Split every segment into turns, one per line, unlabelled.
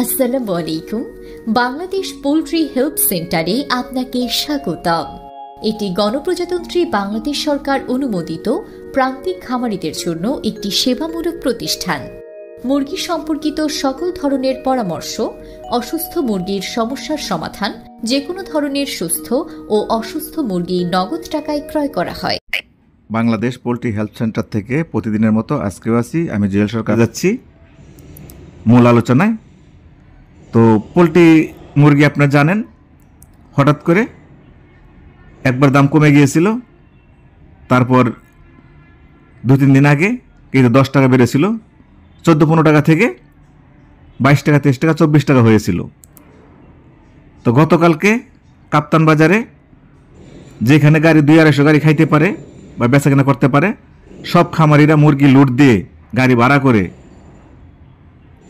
আসসালামু আলাইকুম। Bangladesh poultry help সেন্টারে আপনাকে স্বাগতম। এটি গণপ্রজাতন্ত্রী বাংলাদেশ সরকার অনুমোদিত প্রান্তিক খামারিদের জন্য একটি সেবামূলক প্রতিষ্ঠান। মুরগি সম্পর্কিত সকল ধরনের পরামর্শ, অসুস্থ মুরগির সমস্যার সমাধান, যে কোনো ধরনের সুস্থ ও অসুস্থ মুরগি নগদ টাকায় ক্রয় করা হয়।
বাংলাদেশ পোল্ট্রি হেল্প সেন্টার থেকে প্রতিদিনের মতো আজকেও আছি, আমি জুয়েল সরকার যাচ্ছি মূল আলোচনায়। তো পোলট্রি মুরগি আপনারা জানেন, হঠাৎ করে একবার দাম কমে গিয়েছিল, তারপর 2-3 দিন আগে কেজি 10 টাকা বেড়েছিল, 14-15 টাকা থেকে 22 টাকা, 23 টাকা, 24 টাকা হয়েছিল। তো গতকালকে কাপ্তান বাজারে, যেখানে গাড়ি 200-250 গাড়ি খাইতে পারে বা বেচাকেনা করতে পারে, সব খামারিরা মুরগি লুট দিয়ে গাড়ি ভাড়া করে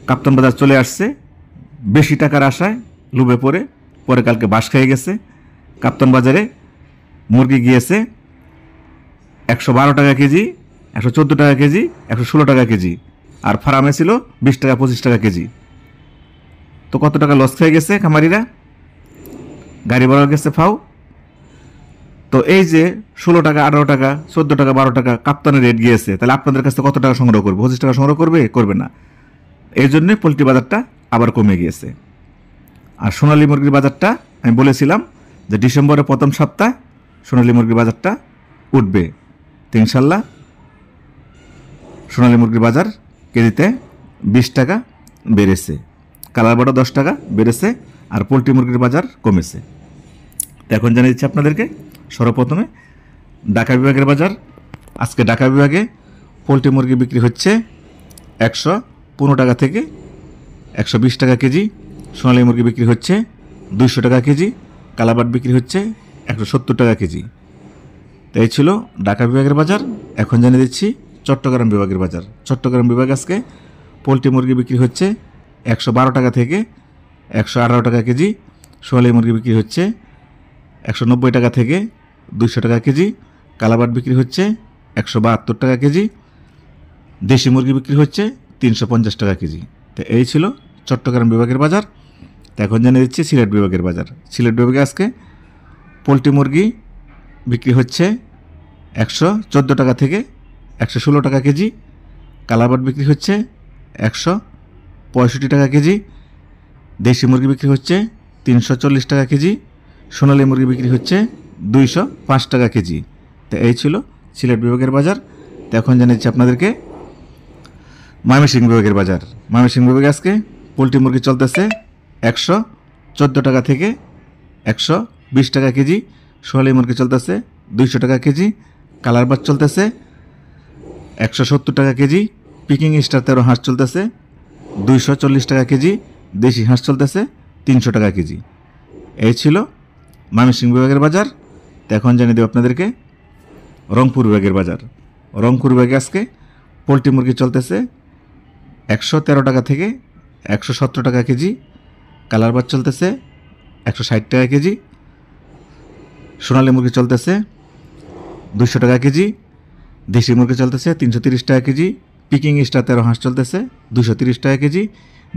কাপ্তান বাজার চলে আসছে বেশি টাকার আশায়, লোভে পরে কালকে বাস খেয়ে গেছে। কাপ্তান বাজারে মুরগি গিয়েছে 112 টাকা কেজি, 114 টাকা কেজি, 116 টাকা কেজি, আর ফার্মে ছিল 20 টাকা 25 টাকা কেজি। তো কত টাকা লস খেয়ে গেছে খামারিরা, গাড়ি ভাড়া গেছে ফাও। তো এই যে 16 টাকা, 18 টাকা, 14 টাকা, 12 টাকা কাপ্তানের রেট গিয়েছে, তাহলে আপনাদের কাছে কত টাকা সংগ্রহ করবে? 25 টাকা সংগ্রহ করবে না। এই জন্যে পোলট্রি বাজারটা আবার কমে গিয়েছে। আর সোনালী মুরগির বাজারটা আমি বলেছিলাম যে ডিসেম্বরের প্রথম সপ্তাহে সোনালী মুরগির বাজারটা উঠবে। তো ইনশাল্লাহ সোনালী মুরগির বাজার কেজিতে 20 টাকা বেড়েছে, কালার বাটা 10 টাকা বেড়েছে, আর পোলট্রি মুরগির বাজার কমেছে। তো এখন জানিয়ে দিচ্ছি আপনাদেরকে সর্বপ্রথমে ঢাকা বিভাগের বাজার। আজকে ঢাকা বিভাগে পোলট্রি মুরগি বিক্রি হচ্ছে 115 টাকা থেকে 120 টাকা কেজি। সোনালী মুরগি বিক্রি হচ্ছে 200 টাকা কেজি। কালাবাট বিক্রি হচ্ছে 170 টাকা কেজি। তো এই ছিল ঢাকা বিভাগের বাজার। এখন জানিয়ে দিচ্ছি চট্টগ্রাম বিভাগের বাজার। চট্টগ্রাম বিভাগ আজকে পোলট্রি মুরগি বিক্রি হচ্ছে 112 টাকা থেকে 118 টাকা কেজি। সোনালী মুরগি বিক্রি হচ্ছে 190 টাকা থেকে 200 টাকা কেজি। কালাবাট বিক্রি হচ্ছে 172 টাকা কেজি। দেশি মুরগি বিক্রি হচ্ছে 350 টাকা কেজি। তো এই ছিল চট্টগ্রাম বিভাগের বাজার। তো এখন জানিয়ে দিচ্ছি সিলেট বিভাগের বাজার। সিলেট বিভাগে আজকে পোলট্রি মুরগি বিক্রি হচ্ছে 114 টাকা থেকে 116 টাকা কেজি। কালাবাট বিক্রি হচ্ছে 165 টাকা কেজি। দেশি মুরগি বিক্রি হচ্ছে 340 টাকা কেজি। সোনালী মুরগি বিক্রি হচ্ছে 205 টাকা কেজি। তো এই ছিল সিলেট বিভাগের বাজার। তো এখন জানিয়েছি আপনাদেরকে ময়মনসিংহ বিভাগের বাজার। ময়মনসিংহ বিভাগে আজকে পোলট্রি মুরগি চলতেছে 114 টাকা থেকে 120 টাকা কেজি। সোনালী মুরগি চলতেছে 200 টাকা কেজি। কালার বাট চলতেছে 170 টাকা কেজি। পিকিং স্টার 13 হাঁস চলতেছে 240 টাকা কেজি। দেশি হাঁস চলতেছে 300 টাকা কেজি। এই ছিল ময়মনসিংহ বিভাগের বাজার। তো এখন জানিয়ে দেব আপনাদেরকে রংপুর বিভাগের বাজার। রংপুর বিভাগে আজকে পোলট্রি মুরগি চলতেছে 113 টাকা থেকে 117 টাকা কেজি। কালার বাট চলতেছে 160 টাকা কেজি। সোনালী মুরগি চলতেছে 200 টাকা কেজি। দেশি মুরগি চলতেছে 330 টাকা কেজি। পিকিং স্টার 13 হাঁস চলতেছে 230 টাকা কেজি।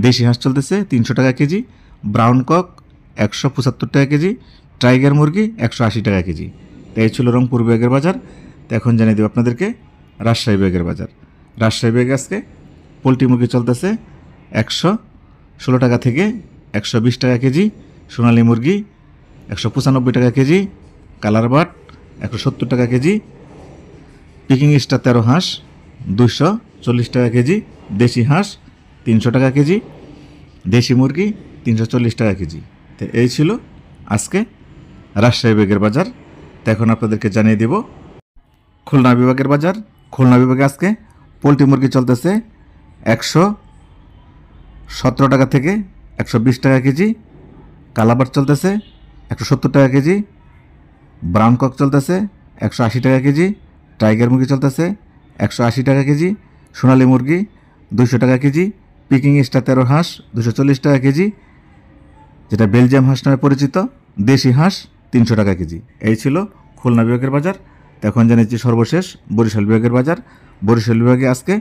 দেশি হাঁস চলতেছে 300 টাকা কেজি। ব্রাউন কক 175 টাকা কেজি। টাইগার মুরগি 180 টাকা কেজি। তো এই ছিল রংপুর বিভাগের বাজার। তো এখন জানিয়ে দেব আপনাদেরকে রাজশাহী বিভাগের বাজার। রাজশাহী বিভাগে আজকে পোলট্রি মুরগি চলতেছে 116 টাকা থেকে 120 টাকা কেজি। সোনালী মুরগি 195 টাকা কেজি। কালার বাট 170 টাকা কেজি। পিকিং স্টার 13 হাঁস 240 টাকা কেজি। দেশি হাঁস 300 টাকা কেজি। দেশি মুরগি 340 টাকা কেজি। তো এই ছিল আজকে রাজশাহী বিভাগের বাজার। তো এখন আপনাদেরকে জানিয়ে দেব খুলনা বিভাগের বাজার। খুলনা বিভাগে আজকে পোলট্রি মুরগি চলতেছে 117 টাকা থেকে 120 টাকা কেজি। কালাবাট চলতেছে 170 টাকা কেজি। ব্রাউন কক চলতেছে 180 টাকা কেজি। টাইগার মুরগি চলতেছে 180 টাকা কেজি। সোনালী মুরগি 200 টাকা কেজি। পিকিং স্টার 13 হাঁস 240 টাকা কেজি, যেটা বেলজিয়াম হাঁস নামে পরিচিত। দেশি হাঁস 300 টাকা কেজি। এই ছিল খুলনা বিভাগের বাজার। এখন জানিয়েছি সর্বশেষ বরিশাল বিভাগের বাজার। বরিশাল বিভাগে আজকে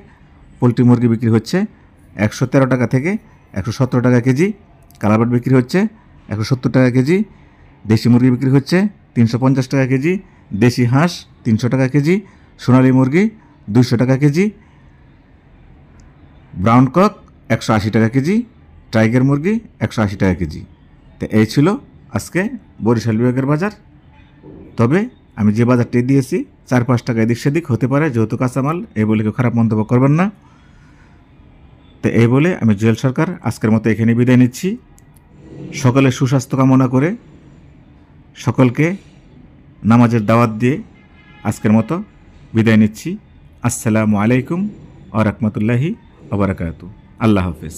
পোলট্রি মুরগি বিক্রি হচ্ছে 113 টাকা থেকে 117 টাকা কেজি, কালাবাট বিক্রি হচ্ছে 170 টাকা কেজি, দেশি মুরগি বিক্রি হচ্ছে 350 টাকা কেজি, দেশি হাঁস 300 টাকা কেজি, সোনালী মুরগি 200 টাকা কেজি, ব্রাউন কক 180 টাকা কেজি, টাইগার মুরগি 180 টাকা কেজি। তো এই ছিল আজকে বরিশাল বিভাগের বাজার। তবে আমি যে বাজারটি দিয়েছি 4-5 টাকা এদিক সেদিক হতে পারে, যেহেতু কাঁচামাল, এই বলে কেউ খারাপ মন্তব্য করবেন না। তো এই বলে আমি জুয়েল সরকার আজকের মতো এখানে বিদায় নিচ্ছি। সকলের সুস্বাস্থ্য কামনা করে সকলকে নামাজের দাওয়াত দিয়ে আজকের মতো বিদায় নিচ্ছি। আসসালামু আলাইকুম ওয়া রাহমাতুল্লাহি ওয়া বারাকাতুহু। আল্লাহ হাফেজ।